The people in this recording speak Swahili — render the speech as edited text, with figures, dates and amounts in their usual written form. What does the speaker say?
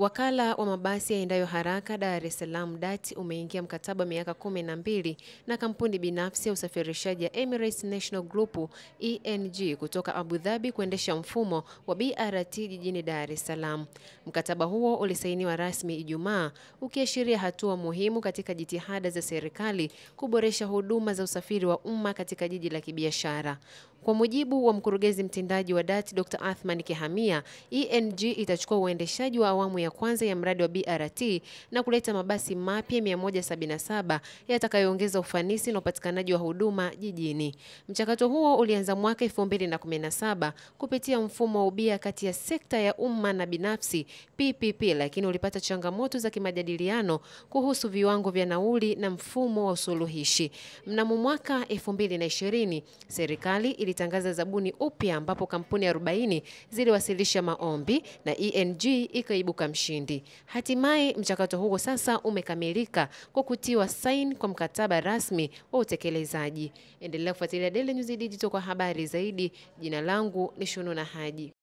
Wakala wa mabasi yaendayo haraka Dar es Salaam DART umeingia mkataba miaka 12 na kampuni binafsi ya usafirishaji ya Emirates National Group ENG kutoka Abu Dhabi kuendesha mfumo wa BRT jijini Dar es Salaam. Mkataba huo ulisainiwa rasmi Ijumaa, ukiashiria hatua muhimu katika jitihada za serikali kuboresha huduma za usafiri wa umma katika jiji la kibiashara. Kwa mujibu wa mkurugenzi mtendaji wa DART Dr. Athman Kihamia, ENG itachukua uendeshaji wa awamu ya kwanza ya mradi wa BRT na kuleta mabasi mapya 177 yatakayoongeza ufanisi na upatikanaji wa huduma jijini. Mchakato huo ulianza mwaka 2017 kupitia mfumo wa ubia kati ya sekta ya umma na binafsi PPP, lakini ulipata changamoto za kimajadiliano kuhusu viwango vya nauli na mfumo wa usuluhishi. Mnamo mwaka 2020 serikali ilitangaza zabuni upya ambapo kampuni 40 ziliwasilisha maombi na ENG ikaibuka mshindi. Hatimaye mchakato huo sasa umekamilika kwa kutiwa saini kwa mkataba rasmi wa utekelezaji. Endelea kufuatilia Daily News Digital kwa habari zaidi. Jina langu ni Shununa Haji.